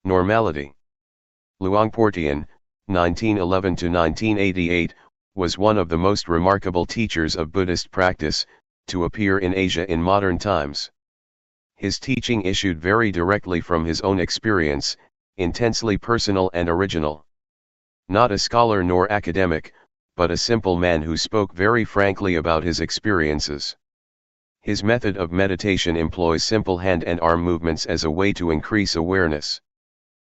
Normality. Luangpor Teean, 1911–1988, was one of the most remarkable teachers of Buddhist practice to appear in Asia in modern times. His teaching issued very directly from his own experience, intensely personal and original. Not a scholar nor academic, but a simple man who spoke very frankly about his experiences. His method of meditation employs simple hand and arm movements as a way to increase awareness.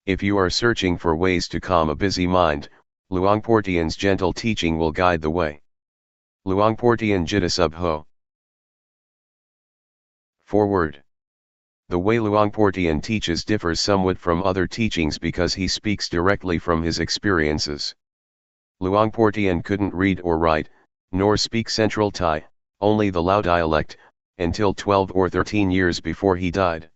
If you are searching for ways to calm a busy mind, Luangpor Teean's gentle teaching will guide the way. Luangpor Teean Jita Subho. Forward. The way Luangpor Teean teaches differs somewhat from other teachings because he speaks directly from his experiences. Luangpor Teean couldn't read or write, nor speak Central Thai, only the Lao dialect, until 12 or 13 years before he died.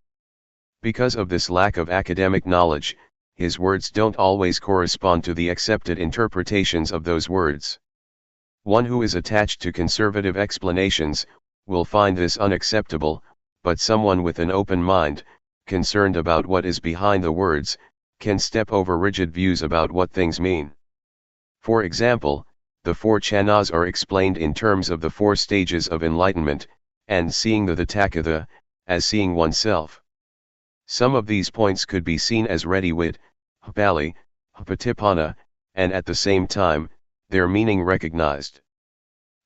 Because of this lack of academic knowledge, his words don't always correspond to the accepted interpretations of those words. One who is attached to conservative explanations will find this unacceptable, but someone with an open mind, concerned about what is behind the words, can step over rigid views about what things mean. For example, the four chanas are explained in terms of the four stages of enlightenment, and seeing the Tathagata, as seeing oneself. Some of these points could be seen as ready-wit, Pali, Patipanna, and at the same time, their meaning recognized.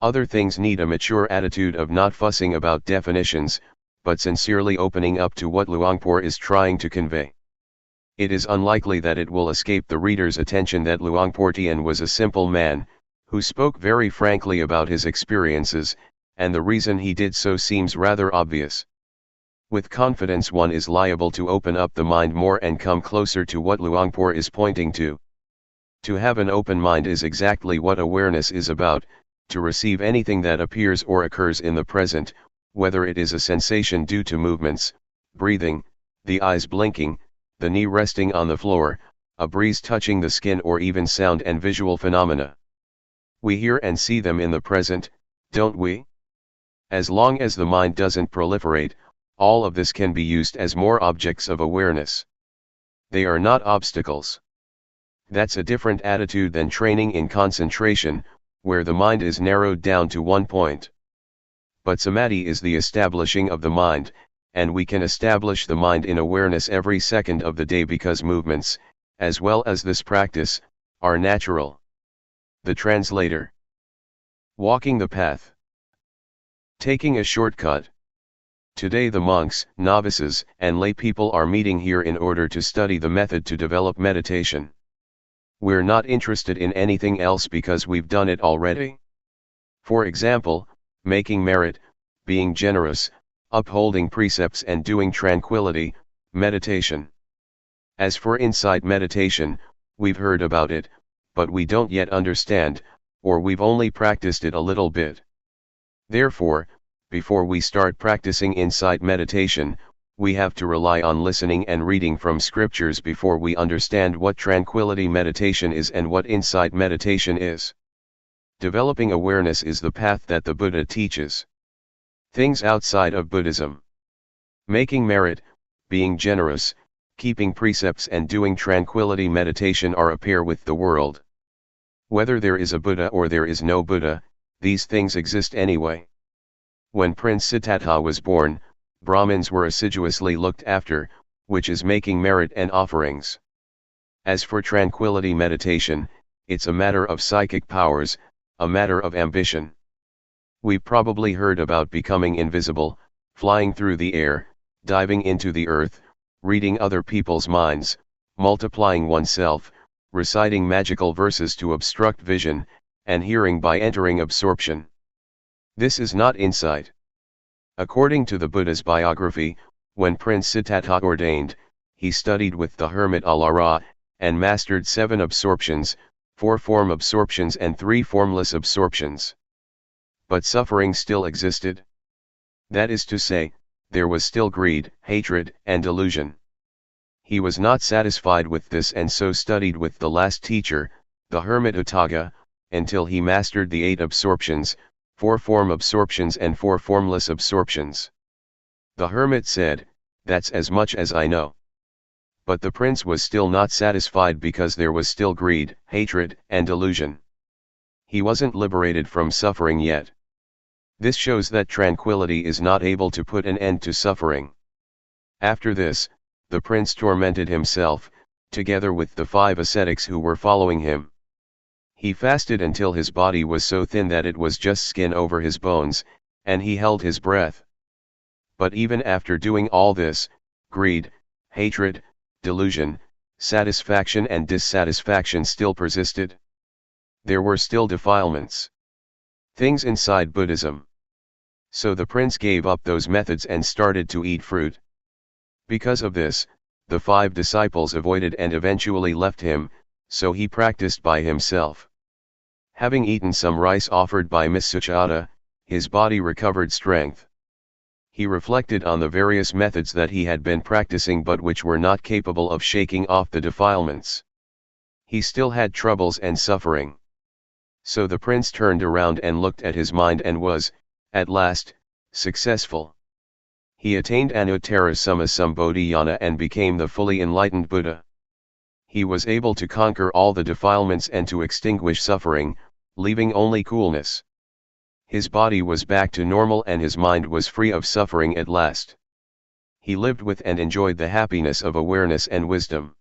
Other things need a mature attitude of not fussing about definitions, but sincerely opening up to what Luangpor is trying to convey. It is unlikely that it will escape the reader's attention that Luangpor Teean was a simple man, who spoke very frankly about his experiences, and the reason he did so seems rather obvious. With confidence one is liable to open up the mind more and come closer to what Luangpor is pointing to. To have an open mind is exactly what awareness is about, to receive anything that appears or occurs in the present, whether it is a sensation due to movements, breathing, the eyes blinking, the knee resting on the floor, a breeze touching the skin, or even sound and visual phenomena. We hear and see them in the present, don't we? As long as the mind doesn't proliferate, all of this can be used as more objects of awareness. They are not obstacles. That's a different attitude than training in concentration, where the mind is narrowed down to one point. But samadhi is the establishing of the mind, and we can establish the mind in awareness every second of the day because movements, as well as this practice, are natural. The translator. Walking the path. Taking a shortcut. Today the monks, novices, and lay people are meeting here in order to study the method to develop meditation. We're not interested in anything else because we've done it already. For example, making merit, being generous, upholding precepts and doing tranquility, meditation. As for insight meditation, we've heard about it, but we don't yet understand, or we've only practiced it a little bit. Therefore, before we start practicing insight meditation, we have to rely on listening and reading from scriptures before we understand what tranquility meditation is and what insight meditation is. Developing awareness is the path that the Buddha teaches. Things outside of Buddhism. Making merit, being generous, keeping precepts and doing tranquility meditation are a pair with the world. Whether there is a Buddha or there is no Buddha, these things exist anyway. When Prince Siddhartha was born, Brahmins were assiduously looked after, which is making merit and offerings. As for tranquility meditation, it's a matter of psychic powers, a matter of ambition. We've probably heard about becoming invisible, flying through the air, diving into the earth, reading other people's minds, multiplying oneself, reciting magical verses to obstruct vision, and hearing by entering absorption. This is not insight. According to the Buddha's biography, when Prince Siddhartha ordained, he studied with the hermit Alara, and mastered 7 absorptions, 4 form absorptions and 3 formless absorptions. But suffering still existed. That is to say, there was still greed, hatred, and delusion. He was not satisfied with this and so studied with the last teacher, the hermit Utthaga, until he mastered the 8 absorptions, 4 form absorptions and 4 formless absorptions. The hermit said, "That's as much as I know." But the prince was still not satisfied because there was still greed, hatred, and delusion. He wasn't liberated from suffering yet. This shows that tranquility is not able to put an end to suffering. After this, the prince tormented himself, together with the 5 ascetics who were following him. He fasted until his body was so thin that it was just skin over his bones, and he held his breath. But even after doing all this, greed, hatred, delusion, satisfaction and dissatisfaction still persisted. There were still defilements. Things inside Buddhism. So the prince gave up those methods and started to eat fruit. Because of this, the 5 disciples avoided and eventually left him, so he practiced by himself. Having eaten some rice offered by Miss Suchata, his body recovered strength. He reflected on the various methods that he had been practicing but which were not capable of shaking off the defilements. He still had troubles and suffering. So the prince turned around and looked at his mind and was, at last, successful. He attained Anuttara Sammasambodhiyana and became the fully enlightened Buddha. He was able to conquer all the defilements and to extinguish suffering, leaving only coolness. His body was back to normal and his mind was free of suffering at last. He lived with and enjoyed the happiness of awareness and wisdom.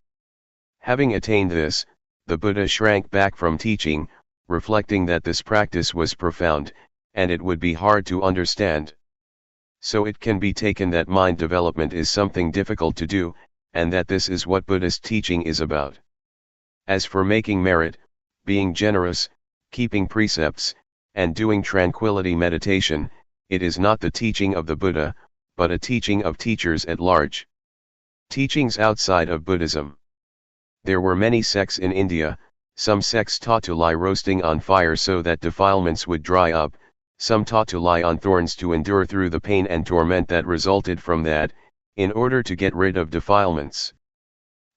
Having attained this, the Buddha shrank back from teaching, reflecting that this practice was profound, and it would be hard to understand. So it can be taken that mind development is something difficult to do, and that this is what Buddhist teaching is about. As for making merit, being generous, keeping precepts, and doing tranquility meditation, it is not the teaching of the Buddha, but a teaching of teachers at large. Teachings outside of Buddhism. There were many sects in India. Some sects taught to lie roasting on fire so that defilements would dry up, some taught to lie on thorns to endure through the pain and torment that resulted from that, in order to get rid of defilements.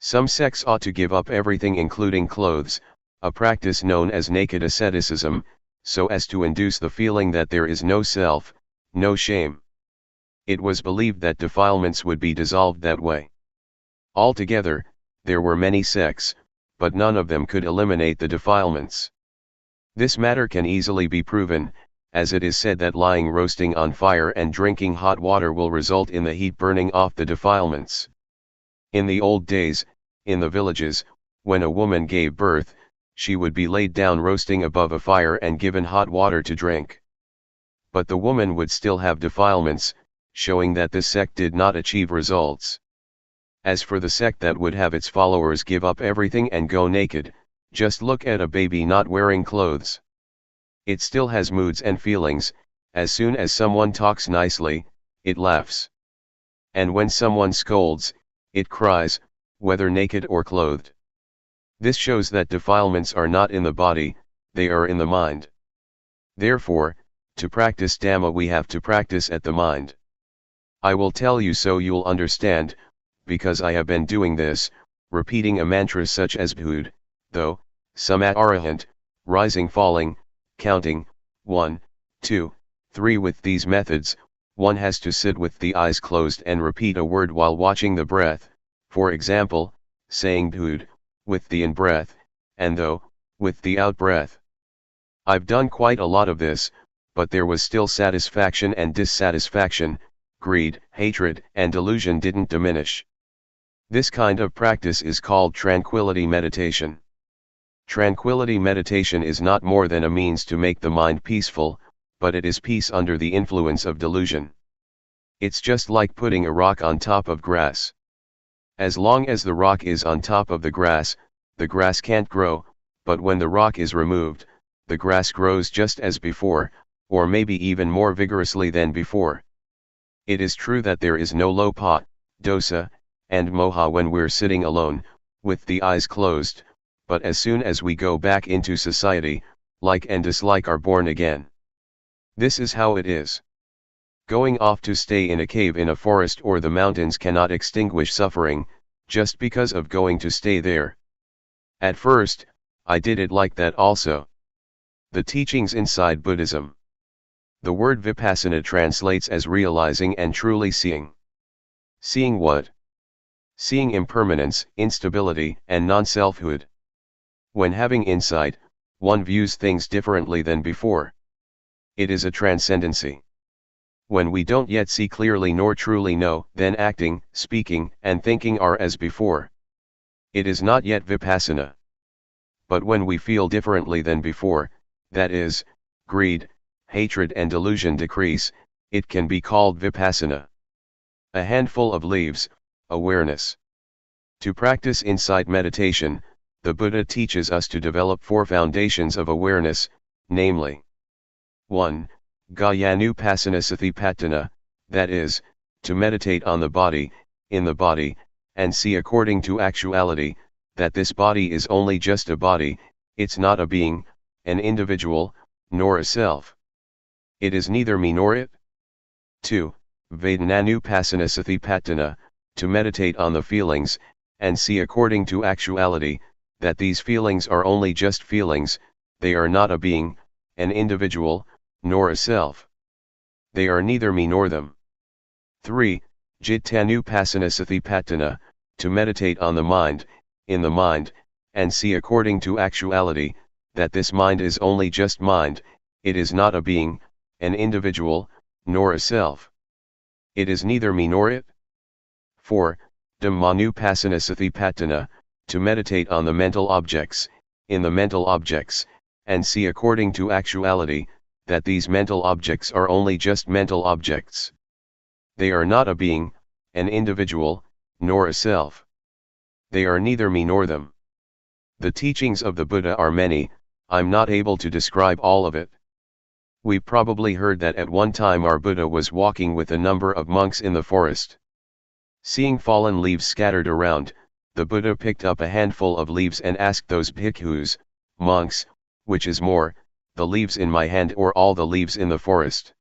Some sects ought to give up everything including clothes, a practice known as naked asceticism, so as to induce the feeling that there is no self, no shame. It was believed that defilements would be dissolved that way. Altogether, there were many sects, but none of them could eliminate the defilements. This matter can easily be proven, as it is said that lying roasting on fire and drinking hot water will result in the heat burning off the defilements. In the old days, in the villages, when a woman gave birth, she would be laid down roasting above a fire and given hot water to drink. But the woman would still have defilements, showing that this sect did not achieve results. As for the sect that would have its followers give up everything and go naked, just look at a baby not wearing clothes. It still has moods and feelings. As soon as someone talks nicely, it laughs. And when someone scolds, it cries, whether naked or clothed. This shows that defilements are not in the body, they are in the mind. Therefore, to practice Dhamma we have to practice at the mind. I will tell you so you'll understand, because I have been doing this, repeating a mantra such as Bhud, though, Samma Arahant, rising falling, counting, 1, 2, 3 with these methods, one has to sit with the eyes closed and repeat a word while watching the breath, for example, saying Bhud, with the in-breath, and though, with the out-breath. I've done quite a lot of this, but there was still satisfaction and dissatisfaction, greed, hatred, and delusion didn't diminish. This kind of practice is called tranquility meditation. Tranquility meditation is not more than a means to make the mind peaceful, but it is peace under the influence of delusion. It's just like putting a rock on top of grass. As long as the rock is on top of the grass can't grow, but when the rock is removed, the grass grows just as before, or maybe even more vigorously than before. It is true that there is no lopa, dosa, and moha when we're sitting alone, with the eyes closed, but as soon as we go back into society, like and dislike are born again. This is how it is. Going off to stay in a cave in a forest or the mountains cannot extinguish suffering, just because of going to stay there. At first, I did it like that also. The teachings inside Buddhism. The word Vipassana translates as realizing and truly seeing. Seeing what? Seeing impermanence, instability, and non-selfhood. When having insight, one views things differently than before. It is a transcendency. When we don't yet see clearly nor truly know, then acting, speaking, and thinking are as before. It is not yet Vipassana. But when we feel differently than before, that is, greed, hatred and delusion decrease, it can be called Vipassana. A handful of leaves, awareness. To practice insight meditation, the Buddha teaches us to develop 4 foundations of awareness, namely 1. Gayanupasanasatipatthana, that is, to meditate on the body, in the body, and see according to actuality, that this body is only just a body, it's not a being, an individual, nor a self. It is neither me nor it. 2. Vedananupasanasatipatthana, to meditate on the feelings, and see according to actuality, that these feelings are only just feelings, they are not a being, an individual, nor a self. They are neither me nor them. 3. Jittanupasanasatipatthana, to meditate on the mind, in the mind, and see according to actuality, that this mind is only just mind, it is not a being, an individual, nor a self. It is neither me nor it. 4. Dhammanupasanasatipatthana, to meditate on the mental objects, in the mental objects, and see according to actuality, that these mental objects are only just mental objects. They are not a being, an individual, nor a self. They are neither me nor them. The teachings of the Buddha are many, I'm not able to describe all of it. We probably heard that at one time our Buddha was walking with a number of monks in the forest. Seeing fallen leaves scattered around, the Buddha picked up a handful of leaves and asked those bhikkhus, monks, which is more, the leaves in my hand or all the leaves in the forest?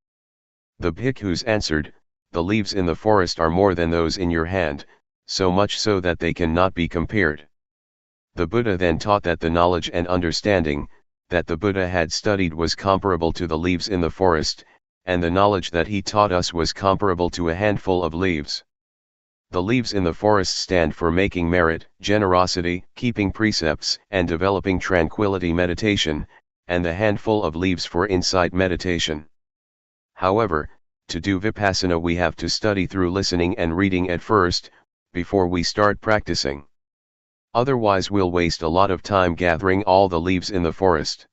The bhikkhus answered, the leaves in the forest are more than those in your hand, so much so that they cannot be compared. The Buddha then taught that the knowledge and understanding that the Buddha had studied was comparable to the leaves in the forest, and the knowledge that he taught us was comparable to a handful of leaves. The leaves in the forest stand for making merit, generosity, keeping precepts, and developing tranquility meditation, and the handful of leaves for insight meditation. However, to do Vipassana we have to study through listening and reading at first, before we start practicing. Otherwise we'll waste a lot of time gathering all the leaves in the forest.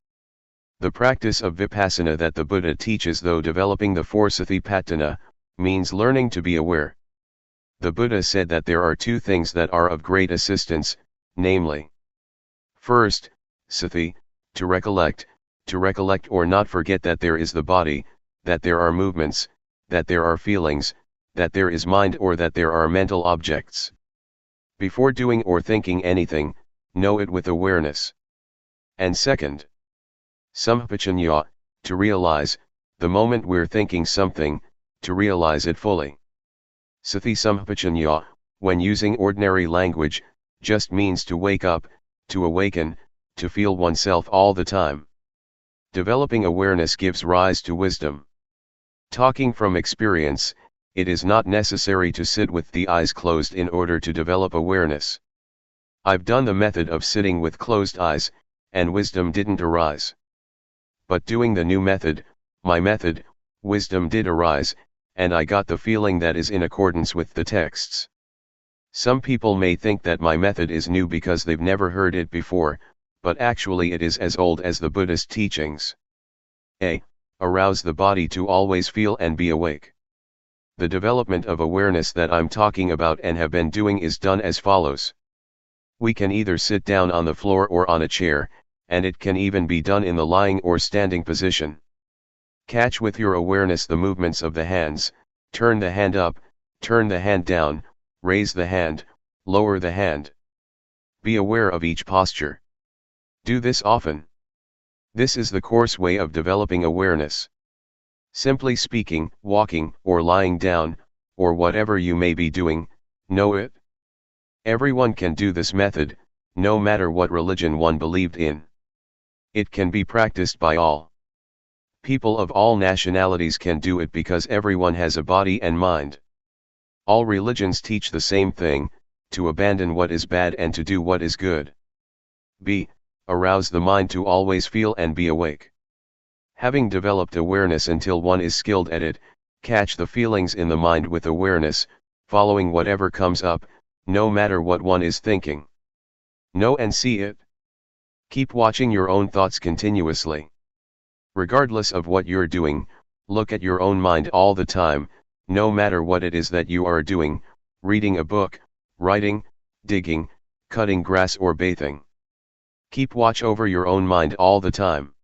The practice of Vipassana that the Buddha teaches, though developing the 4 Satipatthana, means learning to be aware. The Buddha said that there are 2 things that are of great assistance, namely, first, sati, to recollect or not forget that there is the body, that there are movements, that there are feelings, that there is mind or that there are mental objects. Before doing or thinking anything, know it with awareness. And second, sampajanya, to realize, the moment we're thinking something, to realize it fully. Sati sampajanya, when using ordinary language, just means to wake up, to awaken, to feel oneself all the time. Developing awareness gives rise to wisdom. Talking from experience, it is not necessary to sit with the eyes closed in order to develop awareness. I've done the method of sitting with closed eyes, and wisdom didn't arise. But doing the new method, my method, wisdom did arise, and I got the feeling that is in accordance with the texts. Some people may think that my method is new because they've never heard it before, but actually it is as old as the Buddhist teachings. A. Arouse the body to always feel and be awake. The development of awareness that I'm talking about and have been doing is done as follows. We can either sit down on the floor or on a chair, and it can even be done in the lying or standing position. Catch with your awareness the movements of the hands, Turn the hand up, turn the hand down, raise the hand, lower the hand. Be aware of each posture. Do this often. This is the coarse way of developing awareness. Simply speaking, walking, or lying down, or whatever you may be doing, know it. Everyone can do this method, no matter what religion one believed in. It can be practiced by all. People of all nationalities can do it because everyone has a body and mind. All religions teach the same thing, to abandon what is bad and to do what is good. B. Arouse the mind to always feel and be awake. Having developed awareness until one is skilled at it, catch the feelings in the mind with awareness, following whatever comes up, no matter what one is thinking. Know and see it. Keep watching your own thoughts continuously. Regardless of what you're doing, look at your own mind all the time, no matter what it is that you are doing, reading a book, writing, digging, cutting grass or bathing. Keep watch over your own mind all the time.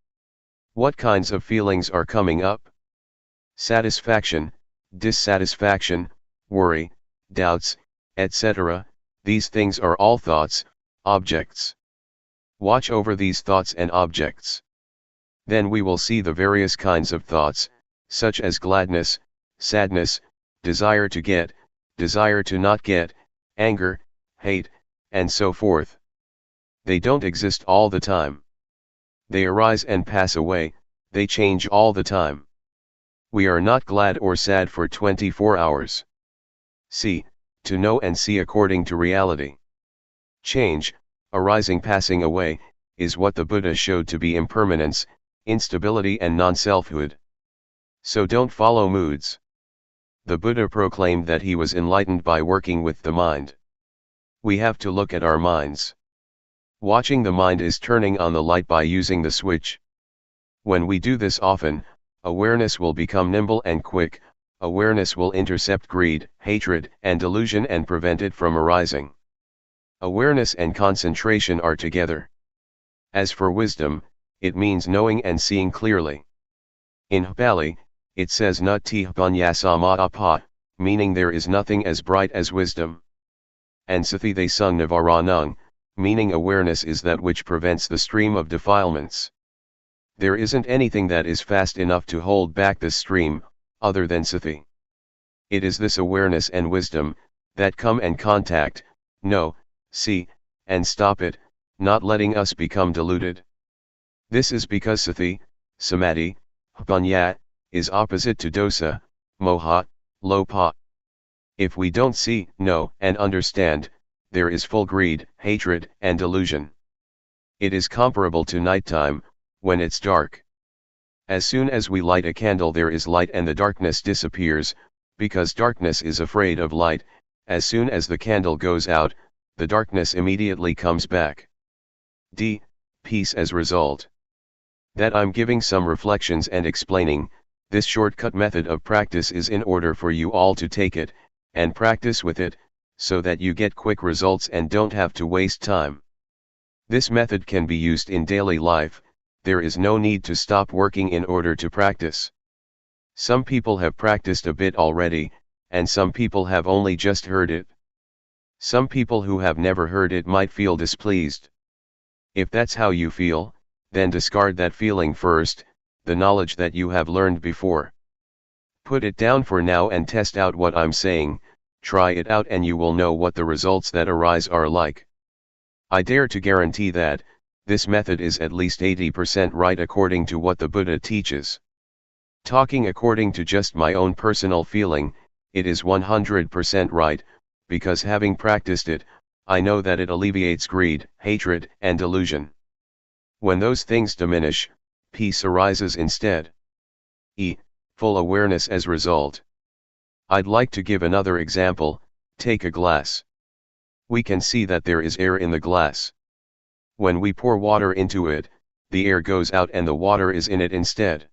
What kinds of feelings are coming up? Satisfaction, dissatisfaction, worry, doubts, etc. These things are all thoughts, objects. Watch over these thoughts and objects. Then we will see the various kinds of thoughts, such as gladness, sadness, desire to get, desire to not get, anger, hate, and so forth. They don't exist all the time. They arise and pass away, they change all the time. We are not glad or sad for 24 hours. See, to know and see according to reality. Change, arising passing away, is what the Buddha showed to be impermanence, instability and non-selfhood. So don't follow moods. The Buddha proclaimed that he was enlightened by working with the mind. We have to look at our minds. Watching the mind is turning on the light by using the switch. When we do this often, awareness will become nimble and quick. Awareness will intercept greed, hatred, and delusion and prevent it from arising. Awareness and concentration are together. As for wisdom, it means knowing and seeing clearly. In Pali, it says Nati Panyasama, meaning there is nothing as bright as wisdom. And Sati they sung Navaranung, meaning awareness is that which prevents the stream of defilements. There isn't anything that is fast enough to hold back this stream, other than Sati. It is this awareness and wisdom, that come and contact, know, see, and stop it, not letting us become deluded. This is because Sati, Samadhi, Panya, is opposite to dosa, moha, lopa. If we don't see, know, and understand, there is full greed, hatred, and delusion. It is comparable to nighttime, when it's dark. As soon as we light a candle there is light and the darkness disappears, because darkness is afraid of light. As soon as the candle goes out, the darkness immediately comes back. D. Peace as result. That I'm giving some reflections and explaining, this shortcut method of practice is in order for you all to take it, and practice with it, so that you get quick results and don't have to waste time. This method can be used in daily life, there is no need to stop working in order to practice. Some people have practiced a bit already, and some people have only just heard it. Some people who have never heard it might feel displeased. If that's how you feel, then discard that feeling first, the knowledge that you have learned before. Put it down for now and test out what I'm saying, try it out and you will know what the results that arise are like. I dare to guarantee that, this method is at least 80% right according to what the Buddha teaches. Talking according to just my own personal feeling, it is 100% right, because having practiced it, I know that it alleviates greed, hatred, and delusion. When those things diminish, peace arises instead. E. Full awareness as result. I'd like to give another example. Take a glass. We can see that there is air in the glass. When we pour water into it, the air goes out and the water is in it instead.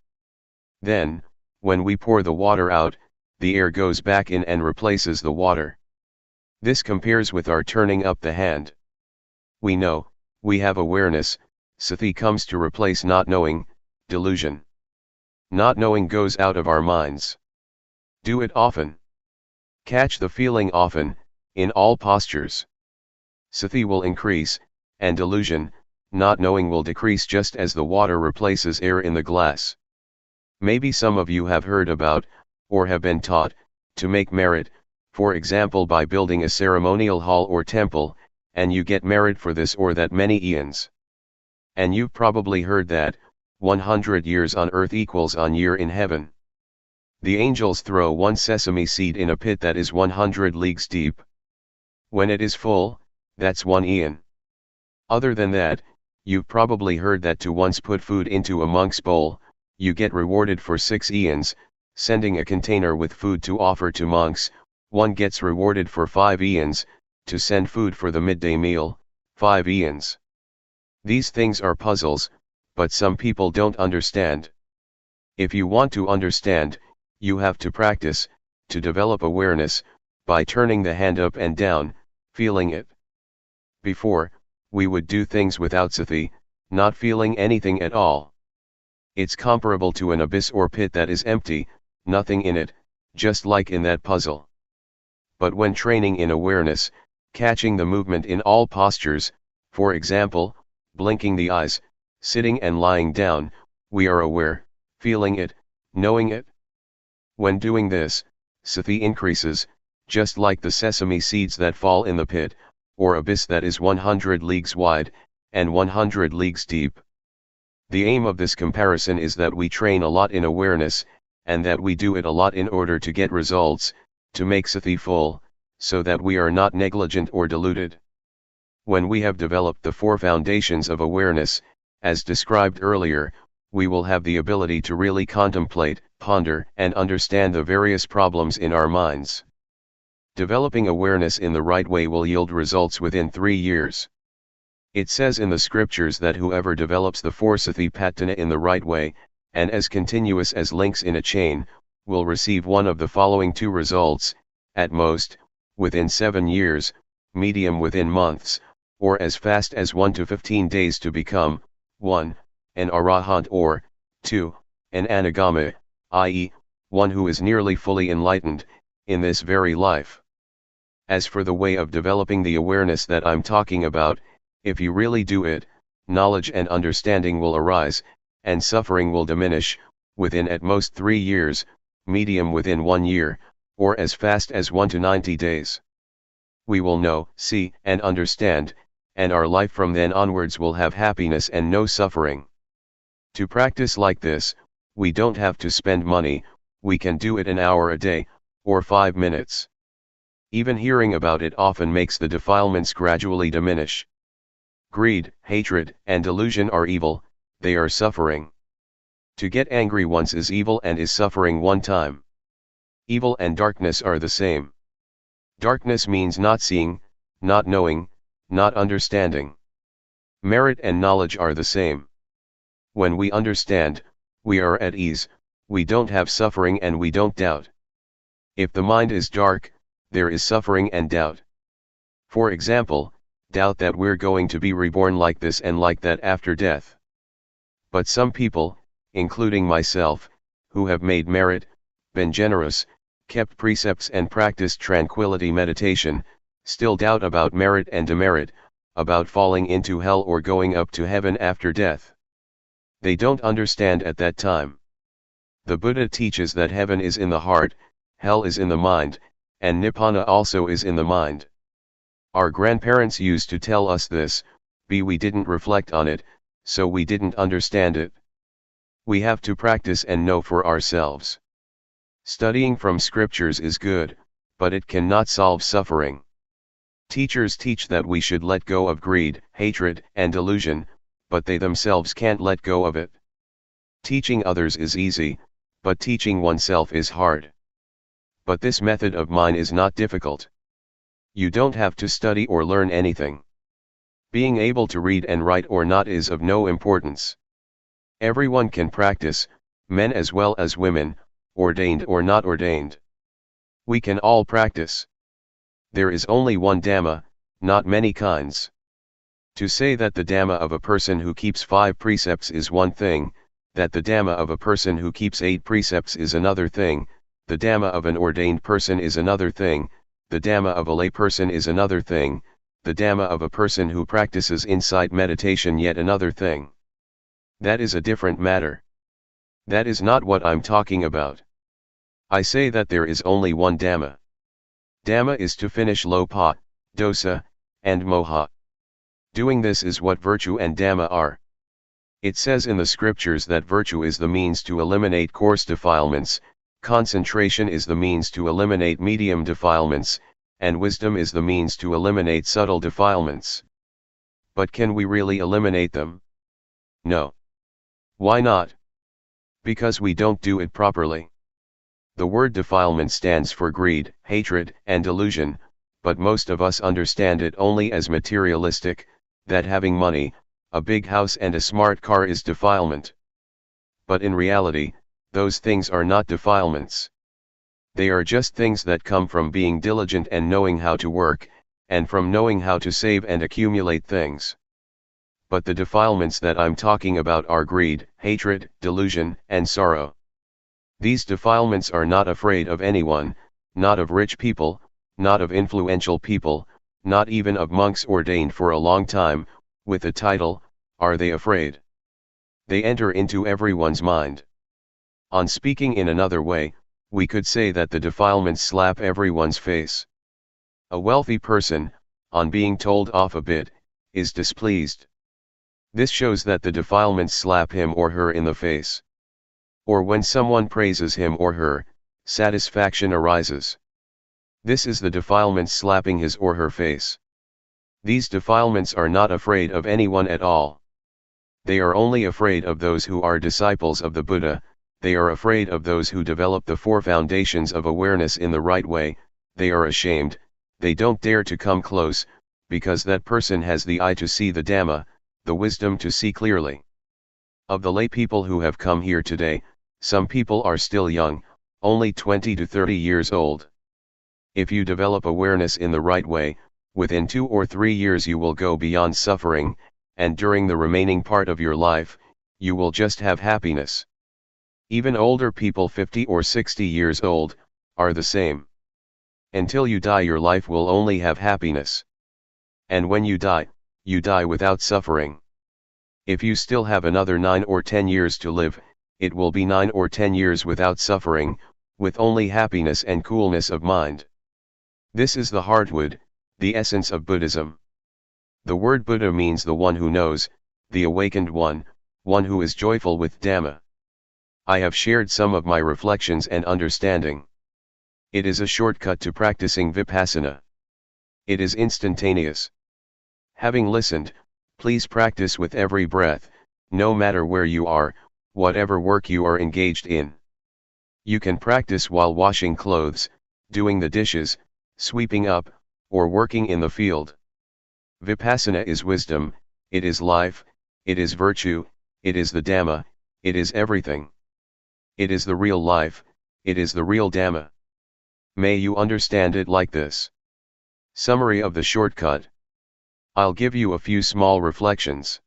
Then, when we pour the water out, the air goes back in and replaces the water. This compares with our turning up the hand. We know, we have awareness, sati comes to replace not knowing, delusion. Not knowing goes out of our minds. Do it often. Catch the feeling often, in all postures. Sati will increase, and delusion, not knowing, will decrease just as the water replaces air in the glass. Maybe some of you have heard about, or have been taught, to make merit, for example by building a ceremonial hall or temple, and you get merit for this or that many eons. And you've probably heard that, 100 years on earth equals one year in heaven. The angels throw one sesame seed in a pit that is 100 leagues deep. When it is full, that's 1 eon. Other than that, you've probably heard that to once put food into a monk's bowl, you get rewarded for 6 eons, sending a container with food to offer to monks, one gets rewarded for 5 eons, to send food for the midday meal, 5 eons. These things are puzzles, but some people don't understand. If you want to understand, you have to practice, to develop awareness, by turning the hand up and down, feeling it. Before, we would do things without sati, not feeling anything at all. It's comparable to an abyss or pit that is empty, nothing in it, just like in that puzzle. But when training in awareness, catching the movement in all postures, for example, blinking the eyes, sitting and lying down, we are aware, feeling it, knowing it. When doing this, sati increases, just like the sesame seeds that fall in the pit, or abyss that is 100 leagues wide, and 100 leagues deep. The aim of this comparison is that we train a lot in awareness, and that we do it a lot in order to get results, to make sati full, so that we are not negligent or deluded. When we have developed the 4 foundations of awareness, as described earlier, we will have the ability to really contemplate, ponder, and understand the various problems in our minds. Developing awareness in the right way will yield results within 3 years. It says in the scriptures that whoever develops the 4 satipatthana in the right way, and as continuous as links in a chain, will receive one of the following 2 results, at most, within 7 years, medium within months, or as fast as 1 to 15 days to become, 1, an arahant, or 2, an anagama, i.e., one who is nearly fully enlightened, in this very life. As for the way of developing the awareness that I'm talking about, if you really do it, knowledge and understanding will arise, and suffering will diminish, within at most 3 years, medium within 1 year, or as fast as 1 to 90 days. We will know, see, and understand, and our life from then onwards will have happiness and no suffering. To practice like this, we don't have to spend money, we can do it an hour a day, or 5 minutes. Even hearing about it often makes the defilements gradually diminish. Greed, hatred, and delusion are evil, they are suffering. To get angry once is evil and is suffering one time. Evil and darkness are the same. Darkness means not seeing, not knowing, not understanding. Merit and knowledge are the same. When we understand, we are at ease, we don't have suffering and we don't doubt. If the mind is dark, there is suffering and doubt. For example, doubt that we're going to be reborn like this and like that after death. But some people, including myself, who have made merit, been generous, kept precepts and practiced tranquility meditation, still doubt about merit and demerit, about falling into hell or going up to heaven after death. They don't understand at that time. The Buddha teaches that heaven is in the heart, hell is in the mind, and Nibbana also is in the mind. Our grandparents used to tell us this, but we didn't reflect on it, so we didn't understand it. We have to practice and know for ourselves. Studying from scriptures is good, but it cannot solve suffering. Teachers teach that we should let go of greed, hatred, and delusion, but they themselves can't let go of it. Teaching others is easy, but teaching oneself is hard. But this method of mine is not difficult. You don't have to study or learn anything. Being able to read and write or not is of no importance. Everyone can practice, men as well as women, ordained or not ordained. We can all practice. There is only one Dhamma, not many kinds. To say that the Dhamma of a person who keeps 5 precepts is one thing, that the Dhamma of a person who keeps 8 precepts is another thing, The Dhamma of an ordained person is another thing, the Dhamma of a lay person is another thing, the Dhamma of a person who practices insight meditation yet another thing. That is a different matter. That is not what I'm talking about. I say that there is only one Dhamma. Dhamma is to finish lopa, dosa, and moha. Doing this is what virtue and Dhamma are. It says in the scriptures that virtue is the means to eliminate coarse defilements, concentration is the means to eliminate medium defilements, and wisdom is the means to eliminate subtle defilements. But can we really eliminate them? No. Why not? Because we don't do it properly. The word defilement stands for greed, hatred, and delusion, but most of us understand it only as materialistic, that having money, a big house and a smart car is defilement. But in reality, those things are not defilements. They are just things that come from being diligent and knowing how to work, and from knowing how to save and accumulate things. But the defilements that I'm talking about are greed, hatred, delusion, and sorrow. These defilements are not afraid of anyone, not of rich people, not of influential people, not even of monks ordained for a long time, with a title, are they afraid? They enter into everyone's mind. On speaking in another way, we could say that the defilements slap everyone's face. A wealthy person, on being told off a bit, is displeased. This shows that the defilements slap him or her in the face. Or when someone praises him or her, satisfaction arises. This is the defilements slapping his or her face. These defilements are not afraid of anyone at all. They are only afraid of those who are disciples of the Buddha. They are afraid of those who develop the four foundations of awareness in the right way. They are ashamed, they don't dare to come close, because that person has the eye to see the Dhamma, the wisdom to see clearly. Of the lay people who have come here today, some people are still young, only 20 to 30 years old. If you develop awareness in the right way, within 2 or 3 years you will go beyond suffering, and during the remaining part of your life, you will just have happiness. Even older people 50 or 60 years old, are the same. Until you die your life will only have happiness. And when you die without suffering. If you still have another 9 or 10 years to live, it will be 9 or 10 years without suffering, with only happiness and coolness of mind. This is the heartwood, the essence of Buddhism. The word Buddha means the one who knows, the awakened one who is joyful with Dhamma. I have shared some of my reflections and understanding. It is a shortcut to practicing Vipassana. It is instantaneous. Having listened, please practice with every breath, no matter where you are, whatever work you are engaged in. You can practice while washing clothes, doing the dishes, sweeping up, or working in the field. Vipassana is wisdom, it is life, it is virtue, it is the Dhamma, it is everything. It is the real life, it is the real Dhamma. May you understand it like this. Summary of the shortcut. I'll give you a few small reflections.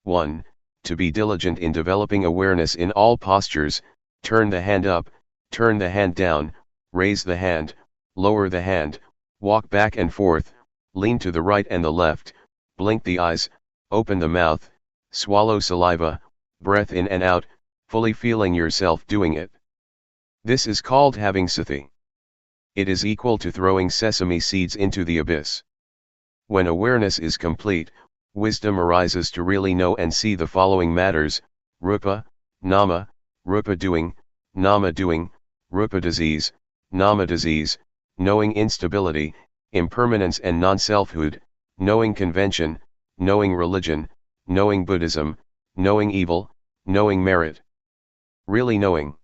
1. To be diligent in developing awareness in all postures, turn the hand up, turn the hand down, raise the hand, lower the hand, walk back and forth, lean to the right and the left, blink the eyes, open the mouth, swallow saliva, breath in and out, fully feeling yourself doing it. This is called having sati. It is equal to throwing sesame seeds into the abyss. When awareness is complete, wisdom arises to really know and see the following matters: rupa, nama, rupa doing, nama doing, rupa disease, nama disease, knowing instability, impermanence and non-selfhood, knowing convention, knowing religion, knowing Buddhism, knowing evil, knowing merit. Really knowing.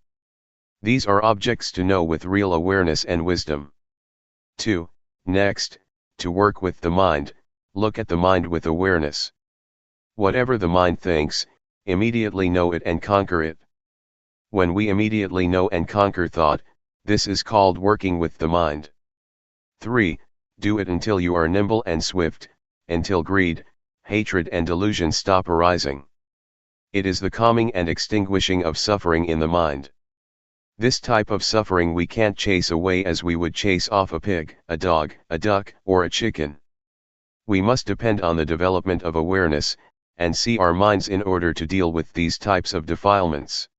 These are objects to know with real awareness and wisdom. 2. Next, to work with the mind, look at the mind with awareness. Whatever the mind thinks, immediately know it and conquer it. When we immediately know and conquer thought, this is called working with the mind. 3. Do it until you are nimble and swift, until greed, hatred and delusion stop arising. It is the calming and extinguishing of suffering in the mind. This type of suffering we can't chase away as we would chase off a pig, a dog, a duck, or a chicken. We must depend on the development of awareness, and see our minds in order to deal with these types of defilements.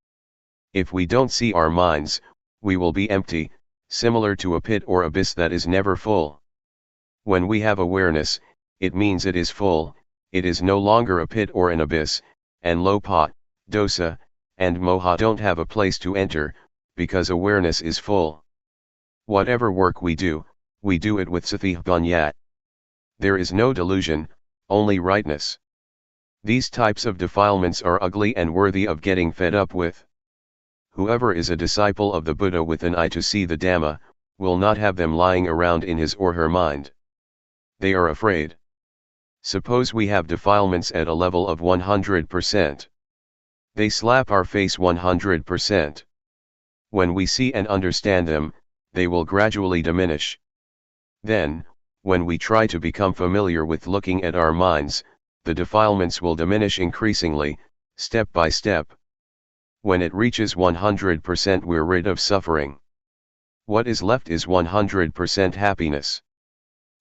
If we don't see our minds, we will be empty, similar to a pit or abyss that is never full. When we have awareness, it means it is full, it is no longer a pit or an abyss, and lopa, dosa, and moha don't have a place to enter, because awareness is full. Whatever work we do it with sathipanya. There is no delusion, only rightness. These types of defilements are ugly and worthy of getting fed up with. Whoever is a disciple of the Buddha with an eye to see the Dhamma, will not have them lying around in his or her mind. They are afraid. Suppose we have defilements at a level of 100%. They slap our face 100%. When we see and understand them, they will gradually diminish. Then, when we try to become familiar with looking at our minds, the defilements will diminish increasingly, step by step. When it reaches 100%, we're rid of suffering. What is left is 100% happiness.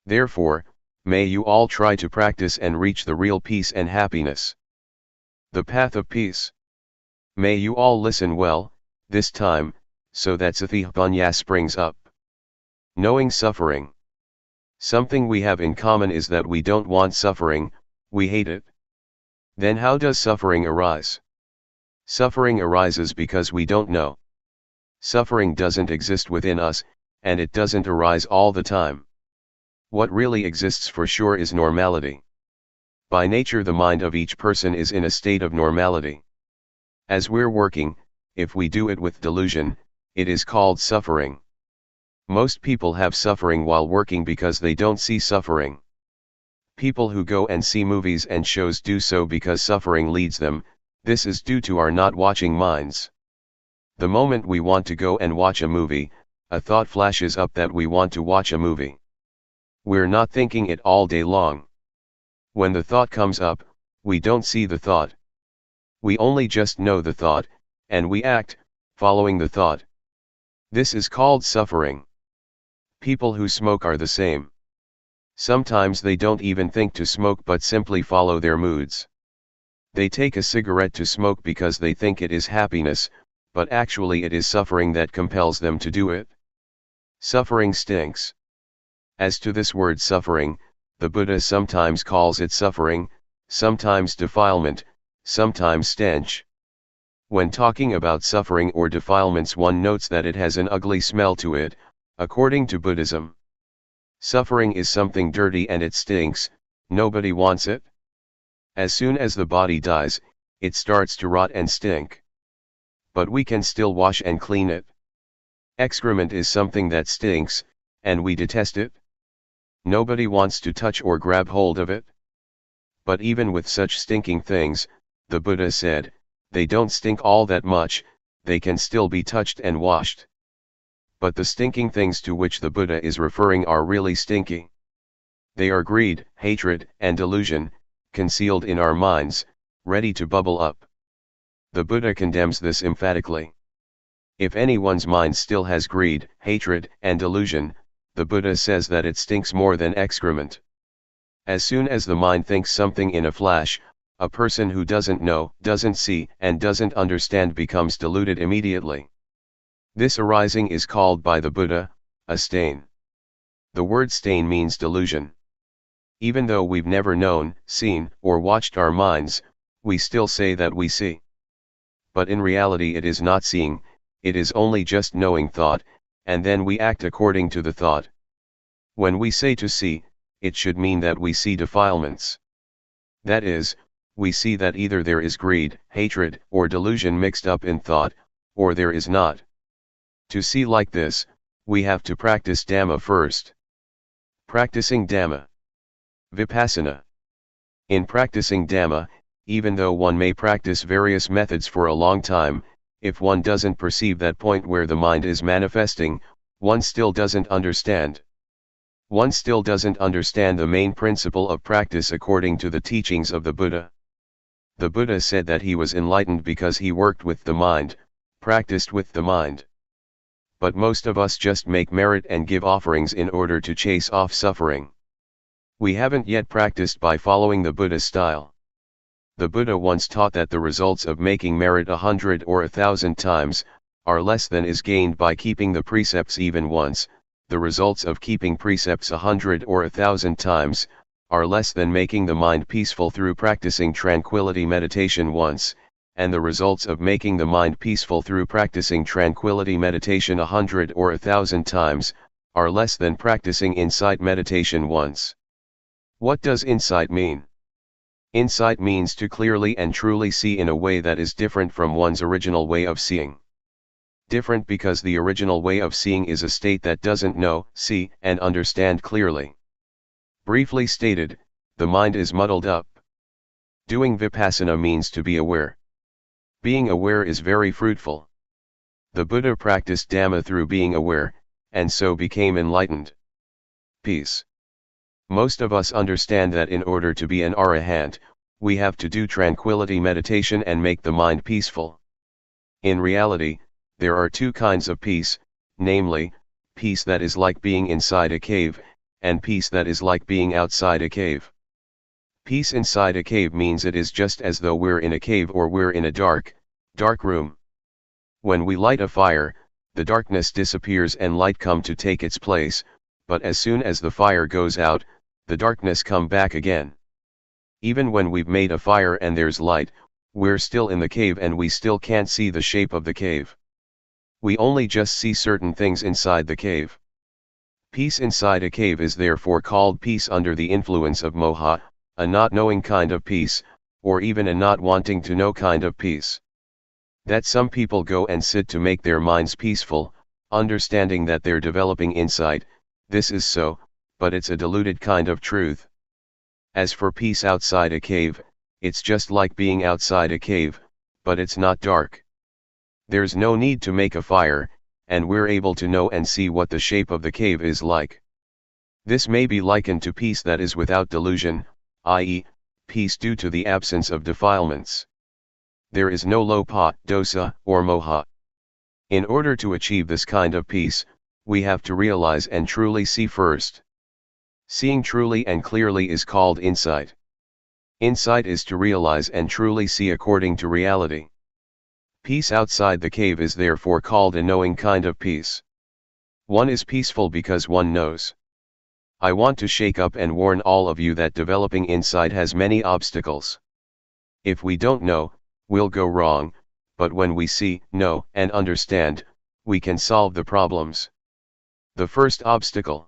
Therefore, may you all try to practice and reach the real peace and happiness. The path of peace. May you all listen well, this time, so that sathipanya springs up. Knowing suffering. Something we have in common is that we don't want suffering, we hate it. Then how does suffering arise? Suffering arises because we don't know. Suffering doesn't exist within us, and it doesn't arise all the time. What really exists for sure is normality. By nature, the mind of each person is in a state of normality. As we're working, if we do it with delusion, it is called suffering. Most people have suffering while working because they don't see suffering. People who go and see movies and shows do so because suffering leads them. This is due to our not watching minds. The moment we want to go and watch a movie, a thought flashes up that we want to watch a movie. We're not thinking it all day long. When the thought comes up, we don't see the thought. We only just know the thought, and we act, following the thought. This is called suffering. People who smoke are the same. Sometimes they don't even think to smoke but simply follow their moods. They take a cigarette to smoke because they think it is happiness, but actually it is suffering that compels them to do it. Suffering stinks. As to this word suffering, the Buddha sometimes calls it suffering, sometimes defilement, sometimes stench. When talking about suffering or defilements, one notes that it has an ugly smell to it, according to Buddhism. Suffering is something dirty and it stinks, nobody wants it. As soon as the body dies, it starts to rot and stink. But we can still wash and clean it. Excrement is something that stinks, and we detest it. Nobody wants to touch or grab hold of it. But even with such stinking things, the Buddha said, they don't stink all that much, they can still be touched and washed. But the stinking things to which the Buddha is referring are really stinky. They are greed, hatred, and delusion, concealed in our minds, ready to bubble up. The Buddha condemns this emphatically. If anyone's mind still has greed, hatred, and delusion, the Buddha says that it stinks more than excrement. As soon as the mind thinks something in a flash, a person who doesn't know, doesn't see, and doesn't understand becomes deluded immediately. This arising is called by the Buddha, a stain. The word stain means delusion. Even though we've never known, seen, or watched our minds, we still say that we see. But in reality it is not seeing, it is only just knowing thought, and then we act according to the thought. When we say to see, it should mean that we see defilements. That is, we see that either there is greed, hatred, or delusion mixed up in thought, or there is not. To see like this, we have to practice Dhamma first. Practicing Dhamma. Vipassana. In practicing Dhamma, even though one may practice various methods for a long time, if one doesn't perceive that point where the mind is manifesting, one still doesn't understand. One still doesn't understand the main principle of practice according to the teachings of the Buddha. The Buddha said that he was enlightened because he worked with the mind, practiced with the mind. But most of us just make merit and give offerings in order to chase off suffering. We haven't yet practiced by following the Buddha style. The Buddha once taught that the results of making merit 100 or 1,000 times are less than is gained by keeping the precepts even once. The results of keeping precepts 100 or 1,000 times are less than making the mind peaceful through practicing tranquility meditation once, and the results of making the mind peaceful through practicing tranquility meditation 100 or 1,000 times are less than practicing insight meditation once. What does insight mean? Insight means to clearly and truly see in a way that is different from one's original way of seeing. Different because the original way of seeing is a state that doesn't know, see, and understand clearly. Briefly stated, the mind is muddled up. Doing Vipassana means to be aware. Being aware is very fruitful. The Buddha practiced Dhamma through being aware, and so became enlightened. Peace. Most of us understand that in order to be an arahant, we have to do tranquility meditation and make the mind peaceful. In reality, there are two kinds of peace, namely, peace that is like being inside a cave, and peace that is like being outside a cave. Peace inside a cave means it is just as though we're in a cave or we're in a dark room. When we light a fire, the darkness disappears and light come to take its place, but as soon as the fire goes out, the darkness come back again. Even when we've made a fire and there's light, we're still in the cave and we still can't see the shape of the cave. We only just see certain things inside the cave. Peace inside a cave is therefore called peace under the influence of moha, a not knowing kind of peace, or even a not wanting to know kind of peace. That some people go and sit to make their minds peaceful, understanding that they're developing insight, this is so, but it's a diluted kind of truth. As for peace outside a cave, it's just like being outside a cave, but it's not dark. There's no need to make a fire, and we're able to know and see what the shape of the cave is like. This may be likened to peace that is without delusion, i.e., peace due to the absence of defilements. There is no lopa, dosa, or moha. In order to achieve this kind of peace, we have to realize and truly see first. Seeing truly and clearly is called insight. Insight is to realize and truly see according to reality. Peace outside the cave is therefore called a knowing kind of peace. One is peaceful because one knows. I want to shake up and warn all of you that developing insight has many obstacles. If we don't know, we'll go wrong, but when we see, know, and understand, we can solve the problems. The first obstacle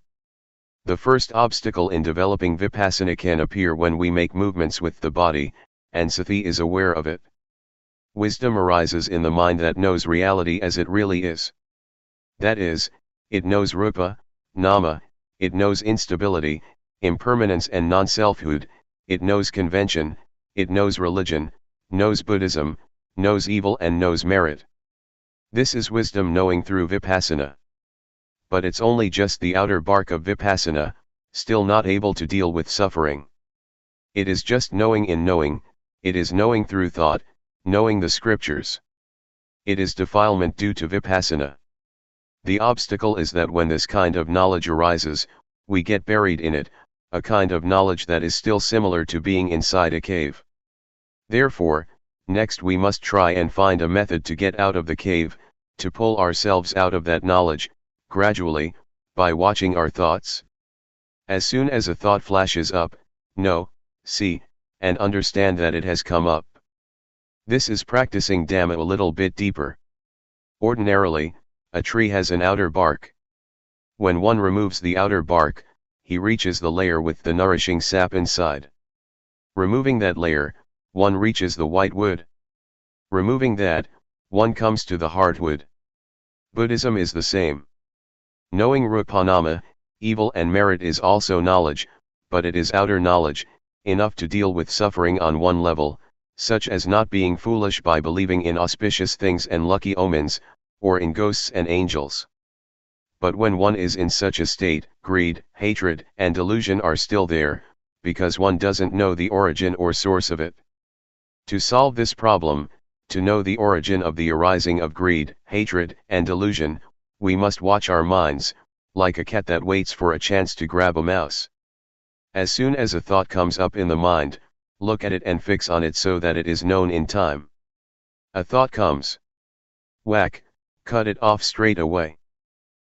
in developing Vipassana can appear when we make movements with the body, and sati is aware of it. Wisdom arises in the mind that knows reality as it really is. That is, it knows rupa, nama, it knows instability, impermanence and non-selfhood, it knows convention, it knows religion, knows Buddhism, knows evil and knows merit. This is wisdom knowing through Vipassana. But it's only just the outer bark of Vipassana, still not able to deal with suffering. It is just knowing in knowing, it is knowing through thought, knowing the scriptures. It is defilement due to Vipassana. The obstacle is that when this kind of knowledge arises, we get buried in it, a kind of knowledge that is still similar to being inside a cave. Therefore, next we must try and find a method to get out of the cave, to pull ourselves out of that knowledge, gradually, by watching our thoughts. As soon as a thought flashes up, know, see, and understand that it has come up. This is practicing Dhamma a little bit deeper. Ordinarily, a tree has an outer bark. When one removes the outer bark, he reaches the layer with the nourishing sap inside. Removing that layer, one reaches the white wood. Removing that, one comes to the hard wood. Buddhism is the same. Knowing rupanama, evil and merit is also knowledge, but it is outer knowledge, enough to deal with suffering on one level, such as not being foolish by believing in auspicious things and lucky omens, or in ghosts and angels. But when one is in such a state, greed, hatred, and delusion are still there, because one doesn't know the origin or source of it. To solve this problem, to know the origin of the arising of greed, hatred, and delusion, we must watch our minds, like a cat that waits for a chance to grab a mouse. As soon as a thought comes up in the mind, look at it and fix on it so that it is known in time. A thought comes. Whack, cut it off straight away.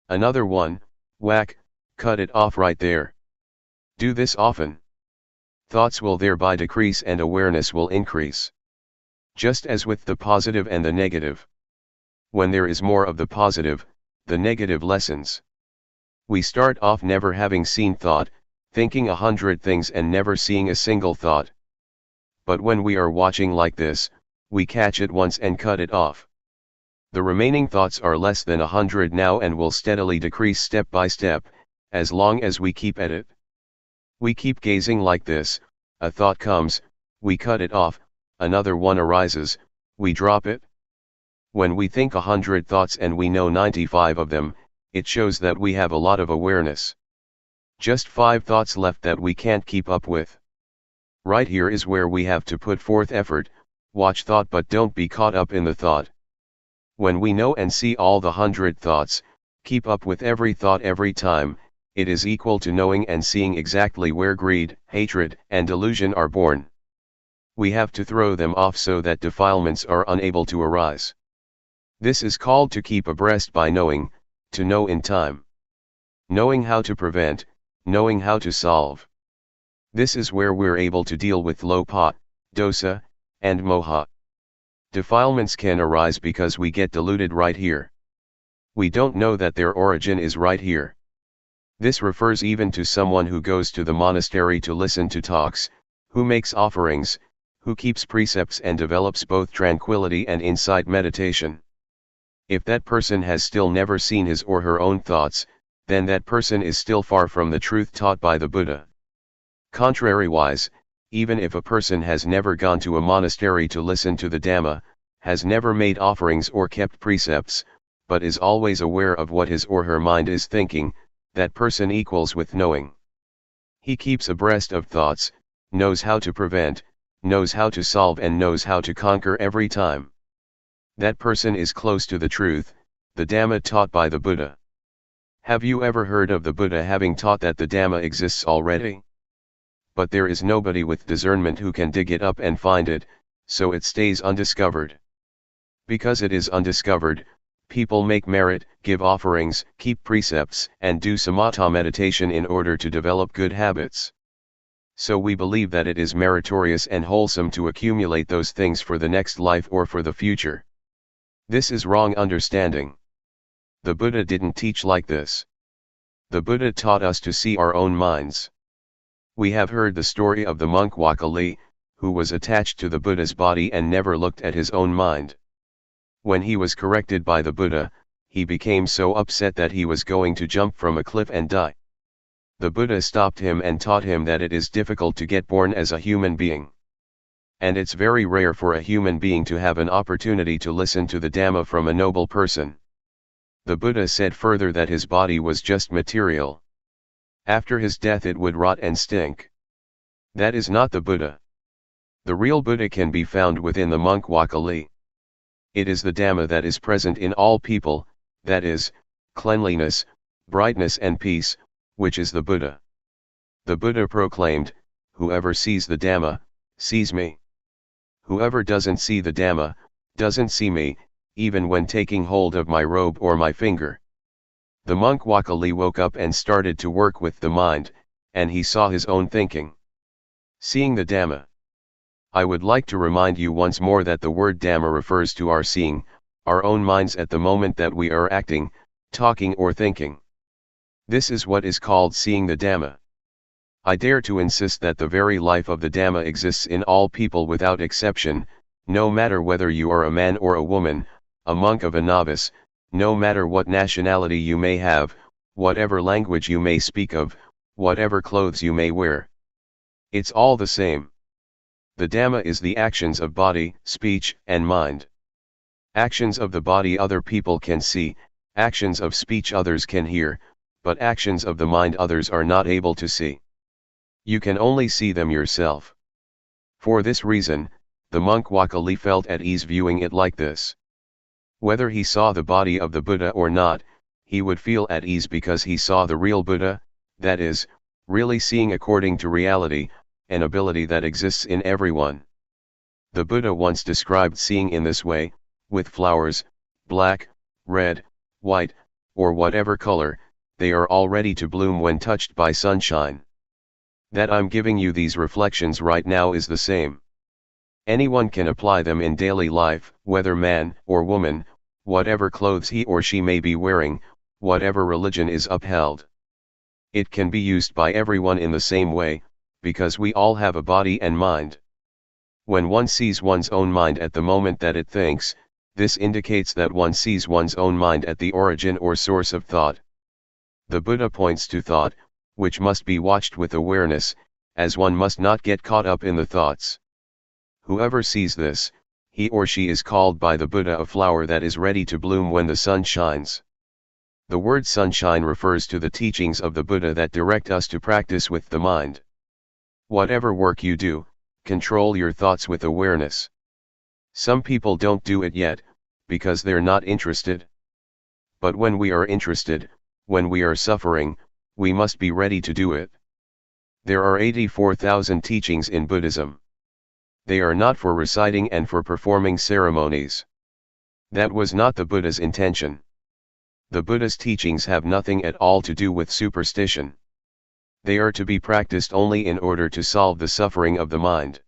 Another one, whack, cut it off right there. Do this often. Thoughts will thereby decrease and awareness will increase. Just as with the positive and the negative. When there is more of the positive, the negative lessens. We start off never having seen thought, thinking 100 things and never seeing a single thought. But when we are watching like this, we catch it once and cut it off. The remaining thoughts are less than 100 now and will steadily decrease step by step, as long as we keep at it. We keep gazing like this, a thought comes, we cut it off, another one arises, we drop it. When we think 100 thoughts and we know 95 of them, it shows that we have a lot of awareness. Just 5 thoughts left that we can't keep up with. Right here is where we have to put forth effort, watch thought but don't be caught up in the thought. When we know and see all the 100 thoughts, keep up with every thought every time, it is equal to knowing and seeing exactly where greed, hatred, and delusion are born. We have to throw them off so that defilements are unable to arise. This is called to keep abreast by knowing, to know in time. Knowing how to prevent, knowing how to solve. This is where we're able to deal with lopa, dosa, and moha. Defilements can arise because we get deluded right here. We don't know that their origin is right here. This refers even to someone who goes to the monastery to listen to talks, who makes offerings, who keeps precepts and develops both tranquility and insight meditation. If that person has still never seen his or her own thoughts, then that person is still far from the truth taught by the Buddha. Contrariwise, even if a person has never gone to a monastery to listen to the Dhamma, has never made offerings or kept precepts, but is always aware of what his or her mind is thinking, that person equals with knowing. He keeps abreast of thoughts, knows how to prevent, knows how to solve and knows how to conquer every time. That person is close to the truth, the Dhamma taught by the Buddha. Have you ever heard of the Buddha having taught that the Dhamma exists already? But there is nobody with discernment who can dig it up and find it, so it stays undiscovered. Because it is undiscovered, people make merit, give offerings, keep precepts, and do samatha meditation in order to develop good habits. So we believe that it is meritorious and wholesome to accumulate those things for the next life or for the future. This is wrong understanding. The Buddha didn't teach like this. The Buddha taught us to see our own minds. We have heard the story of the monk Wakali, who was attached to the Buddha's body and never looked at his own mind. When he was corrected by the Buddha, he became so upset that he was going to jump from a cliff and die. The Buddha stopped him and taught him that it is difficult to get born as a human being. And it's very rare for a human being to have an opportunity to listen to the Dhamma from a noble person. The Buddha said further that his body was just material. After his death it would rot and stink. That is not the Buddha. The real Buddha can be found within the monk Wakali. It is the Dhamma that is present in all people, that is, cleanliness, brightness and peace, which is the Buddha. The Buddha proclaimed, "Whoever sees the Dhamma, sees me. Whoever doesn't see the Dhamma, doesn't see me, even when taking hold of my robe or my finger." The monk Wakali woke up and started to work with the mind, and he saw his own thinking. Seeing the Dhamma. I would like to remind you once more that the word Dhamma refers to our seeing, our own minds at the moment that we are acting, talking or thinking. This is what is called seeing the Dhamma. I dare to insist that the very life of the Dhamma exists in all people without exception, no matter whether you are a man or a woman, a monk or a novice, no matter what nationality you may have, whatever language you may speak of, whatever clothes you may wear. It's all the same. The Dhamma is the actions of body, speech, and mind. Actions of the body other people can see, actions of speech others can hear, but actions of the mind others are not able to see. You can only see them yourself. For this reason, the monk Wakali felt at ease viewing it like this. Whether he saw the body of the Buddha or not, he would feel at ease because he saw the real Buddha, that is, really seeing according to reality, an ability that exists in everyone. The Buddha once described seeing in this way, with flowers, black, red, white, or whatever color, they are all ready to bloom when touched by sunshine. That I'm giving you these reflections right now is the same. Anyone can apply them in daily life, whether man or woman, whatever clothes he or she may be wearing, whatever religion is upheld. It can be used by everyone in the same way, because we all have a body and mind. When one sees one's own mind at the moment that it thinks, this indicates that one sees one's own mind at the origin or source of thought. The Buddha points to thought, which must be watched with awareness, as one must not get caught up in the thoughts. Whoever sees this, he or she is called by the Buddha a flower that is ready to bloom when the sun shines. The word sunshine refers to the teachings of the Buddha that direct us to practice with the mind. Whatever work you do, control your thoughts with awareness. Some people don't do it yet, because they're not interested. But when we are interested, when we are suffering, we must be ready to do it. There are 84,000 teachings in Buddhism. They are not for reciting and for performing ceremonies. That was not the Buddha's intention. The Buddha's teachings have nothing at all to do with superstition. They are to be practiced only in order to solve the suffering of the mind.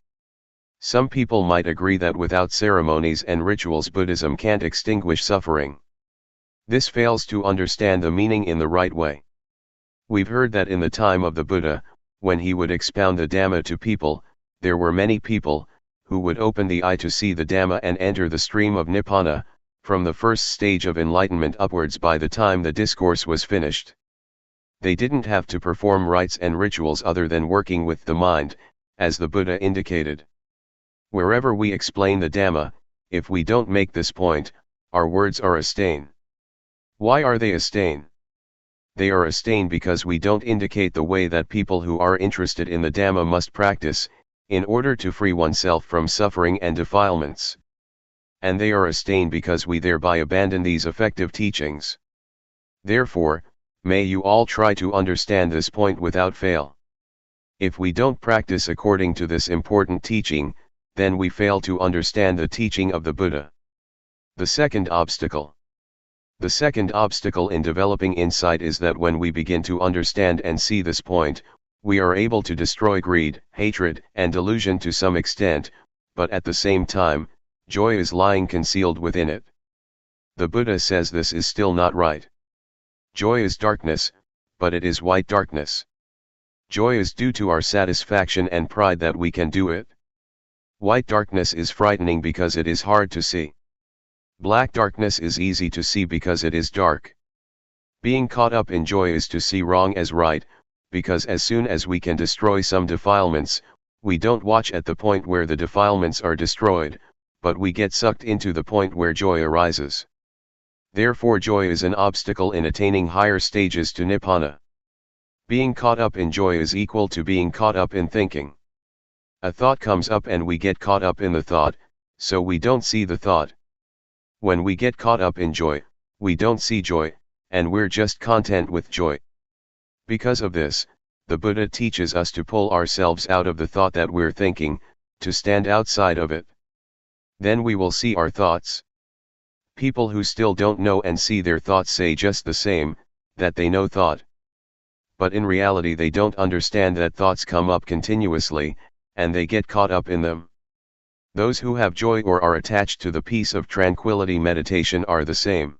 Some people might agree that without ceremonies and rituals Buddhism can't extinguish suffering. This fails to understand the meaning in the right way. We've heard that in the time of the Buddha, when he would expound the Dhamma to people, there were many people, who would open the eye to see the Dhamma and enter the stream of Nibbana, from the first stage of enlightenment upwards by the time the discourse was finished. They didn't have to perform rites and rituals other than working with the mind, as the Buddha indicated. Wherever we explain the Dhamma, if we don't make this point, our words are a stain. Why are they a stain? They are a stain because we don't indicate the way that people who are interested in the Dhamma must practice, in order to free oneself from suffering and defilements. And they are a stain because we thereby abandon these effective teachings. Therefore, may you all try to understand this point without fail. If we don't practice according to this important teaching, then we fail to understand the teaching of the Buddha. The second obstacle. The second obstacle in developing insight is that when we begin to understand and see this point, we are able to destroy greed, hatred, and delusion to some extent, but at the same time, joy is lying concealed within it. The Buddha says this is still not right. Joy is darkness, but it is white darkness. Joy is due to our satisfaction and pride that we can do it. White darkness is frightening because it is hard to see. Black darkness is easy to see because it is dark. Being caught up in joy is to see wrong as right, because as soon as we can destroy some defilements, we don't watch at the point where the defilements are destroyed, but we get sucked into the point where joy arises. Therefore joy is an obstacle in attaining higher stages to Nibbana. Being caught up in joy is equal to being caught up in thinking. A thought comes up and we get caught up in the thought, so we don't see the thought. When we get caught up in joy, we don't see joy, and we're just content with joy. Because of this, the Buddha teaches us to pull ourselves out of the thought that we're thinking, to stand outside of it. Then we will see our thoughts. People who still don't know and see their thoughts say just the same, that they know thought. But in reality they don't understand that thoughts come up continuously, and they get caught up in them. Those who have joy or are attached to the peace of tranquility meditation are the same.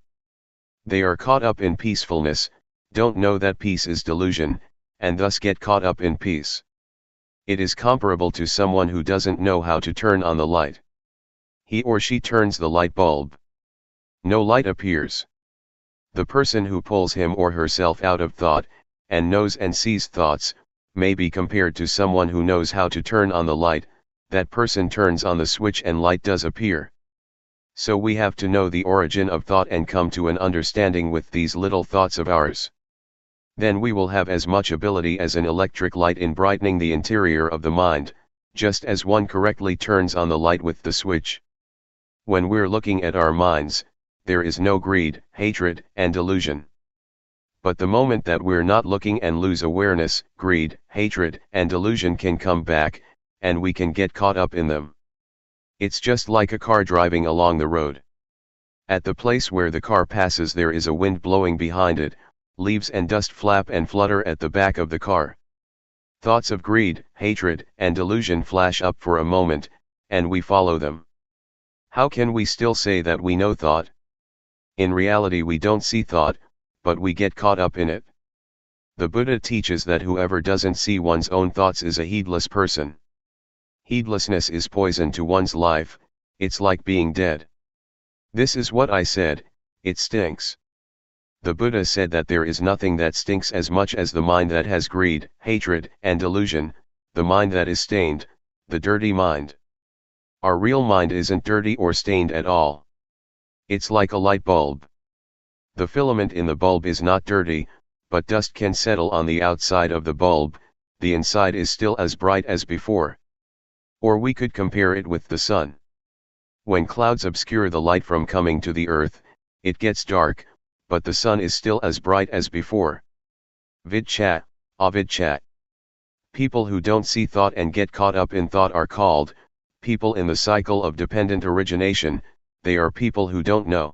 They are caught up in peacefulness, don't know that peace is delusion, and thus get caught up in peace. It is comparable to someone who doesn't know how to turn on the light. He or she turns the light bulb. No light appears. The person who pulls him or herself out of thought, and knows and sees thoughts, may be compared to someone who knows how to turn on the light. That person turns on the switch and light does appear. So we have to know the origin of thought and come to an understanding with these little thoughts of ours. Then we will have as much ability as an electric light in brightening the interior of the mind, just as one correctly turns on the light with the switch. When we're looking at our minds, there is no greed, hatred, and delusion. But the moment that we're not looking and lose awareness, greed, hatred, and delusion can come back, and we can get caught up in them. It's just like a car driving along the road. At the place where the car passes there is a wind blowing behind it, leaves and dust flap and flutter at the back of the car. Thoughts of greed, hatred, and delusion flash up for a moment, and we follow them. How can we still say that we know thought? In reality we don't see thought, but we get caught up in it. The Buddha teaches that whoever doesn't see one's own thoughts is a heedless person. Heedlessness is poison to one's life, it's like being dead. This is what I said, it stinks. The Buddha said that there is nothing that stinks as much as the mind that has greed, hatred, and delusion, the mind that is stained, the dirty mind. Our real mind isn't dirty or stained at all. It's like a light bulb. The filament in the bulb is not dirty, but dust can settle on the outside of the bulb, the inside is still as bright as before. Or we could compare it with the sun. When clouds obscure the light from coming to the earth, it gets dark, but the sun is still as bright as before. Vidchat, avidchat. People who don't see thought and get caught up in thought are called people in the cycle of dependent origination, they are people who don't know.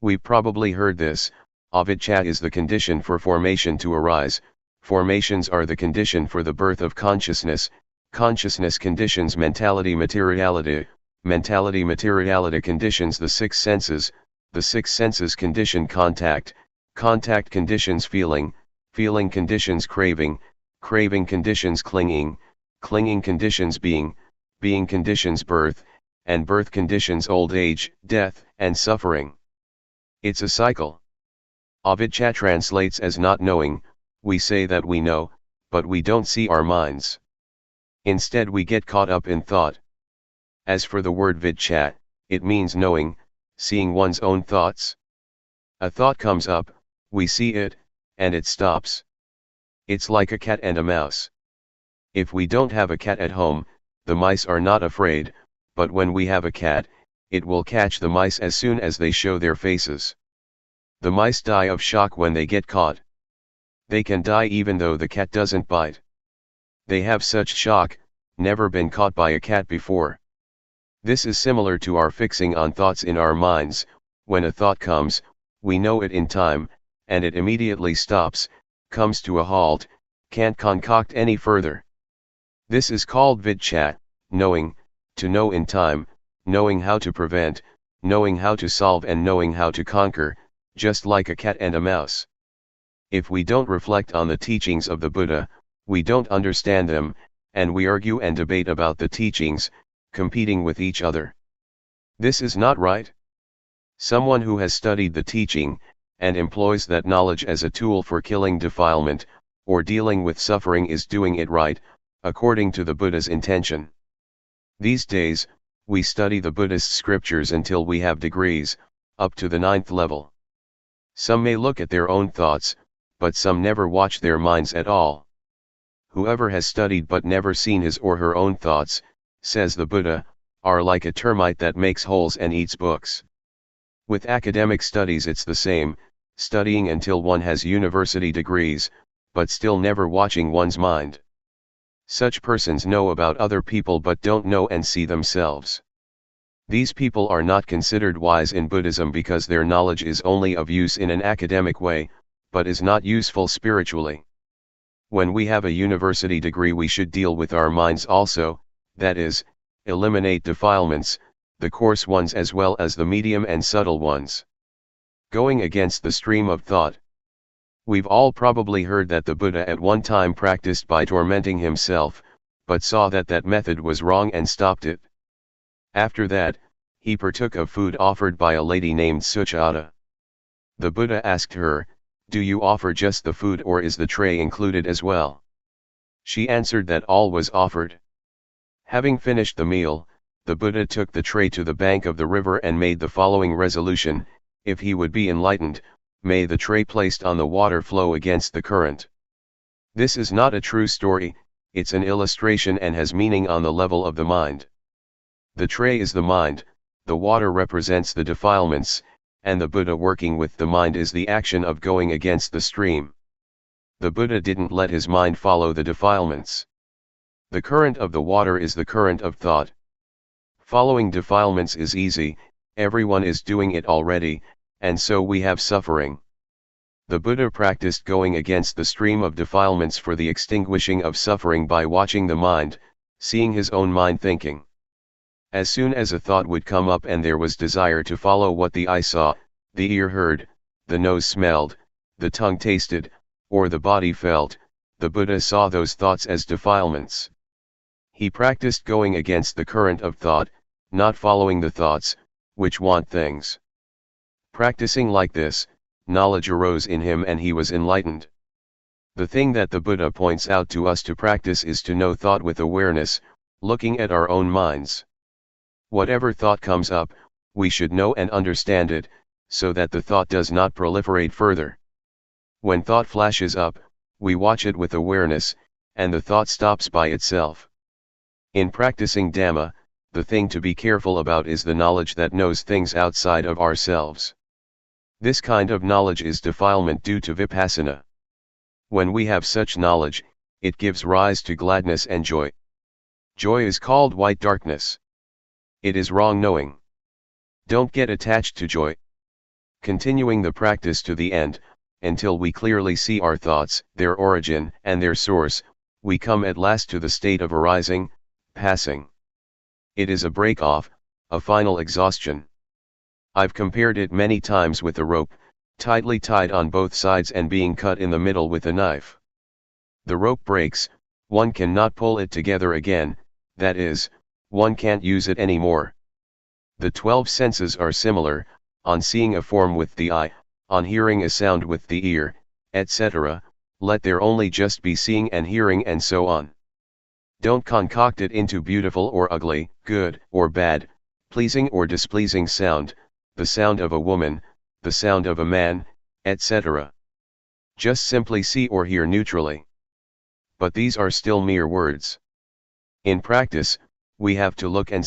We've probably heard this, avidchat is the condition for formation to arise, formations are the condition for the birth of consciousness, consciousness conditions mentality materiality, mentality materiality conditions the six senses, the six senses condition contact, contact conditions feeling, feeling conditions craving, craving conditions clinging, clinging conditions being, being conditions birth, and birth conditions old age, death, and suffering. It's a cycle. Avidchat translates as not knowing, we say that we know, but we don't see our minds. Instead we get caught up in thought. As for the word vidchat, it means knowing, seeing one's own thoughts. A thought comes up, we see it, and it stops. It's like a cat and a mouse. If we don't have a cat at home, the mice are not afraid, but when we have a cat, it will catch the mice as soon as they show their faces. The mice die of shock when they get caught. They can die even though the cat doesn't bite. They have such shock, never been caught by a cat before. This is similar to our fixing on thoughts in our minds. When a thought comes, we know it in time, and it immediately stops, comes to a halt, can't concoct any further. This is called vidchat, knowing, to know in time, knowing how to prevent, knowing how to solve and knowing how to conquer, just like a cat and a mouse. If we don't reflect on the teachings of the Buddha, we don't understand them, and we argue and debate about the teachings, competing with each other. This is not right. Someone who has studied the teaching, and employs that knowledge as a tool for killing defilement, or dealing with suffering is doing it right, according to the Buddha's intention. These days, we study the Buddhist scriptures until we have degrees, up to the 9th level. Some may look at their own thoughts, but some never watch their minds at all. Whoever has studied but never seen his or her own thoughts, says the Buddha, are like a termite that makes holes and eats books. With academic studies it's the same, studying until one has university degrees, but still never watching one's mind. Such persons know about other people but don't know and see themselves. These people are not considered wise in Buddhism because their knowledge is only of use in an academic way, but is not useful spiritually. When we have a university degree we should deal with our minds also, that is, eliminate defilements, the coarse ones as well as the medium and subtle ones. Going against the stream of thought. We've all probably heard that the Buddha at one time practiced by tormenting himself, but saw that that method was wrong and stopped it. After that, he partook of food offered by a lady named Suchata. The Buddha asked her, "Do you offer just the food or is the tray included as well?" She answered that all was offered. Having finished the meal, the Buddha took the tray to the bank of the river and made the following resolution: if he would be enlightened, may the tray placed on the water flow against the current. This is not a true story, it's an illustration and has meaning on the level of the mind. The tray is the mind, the water represents the defilements, and the Buddha working with the mind is the action of going against the stream. The Buddha didn't let his mind follow the defilements. The current of the water is the current of thought. Following defilements is easy, everyone is doing it already, and so we have suffering. The Buddha practiced going against the stream of defilements for the extinguishing of suffering by watching the mind, seeing his own mind thinking. As soon as a thought would come up and there was desire to follow what the eye saw, the ear heard, the nose smelled, the tongue tasted, or the body felt, the Buddha saw those thoughts as defilements. He practiced going against the current of thought, not following the thoughts, which want things. Practicing like this, knowledge arose in him and he was enlightened. The thing that the Buddha points out to us to practice is to know thought with awareness, looking at our own minds. Whatever thought comes up, we should know and understand it, so that the thought does not proliferate further. When thought flashes up, we watch it with awareness, and the thought stops by itself. In practicing Dhamma, the thing to be careful about is the knowledge that knows things outside of ourselves. This kind of knowledge is defilement due to Vipassana. When we have such knowledge, it gives rise to gladness and joy. Joy is called white darkness. It is wrong knowing. Don't get attached to joy. Continuing the practice to the end, until we clearly see our thoughts, their origin, and their source, we come at last to the state of arising, passing. It is a break-off, a final exhaustion. I've compared it many times with a rope, tightly tied on both sides and being cut in the middle with a knife. The rope breaks, one cannot pull it together again, that is, one can't use it anymore. The 12 senses are similar, on seeing a form with the eye, on hearing a sound with the ear, etc., let there only just be seeing and hearing and so on. Don't concoct it into beautiful or ugly, good or bad, pleasing or displeasing sound, the sound of a woman, the sound of a man, etc. Just simply see or hear neutrally. But these are still mere words. In practice, we have to look and see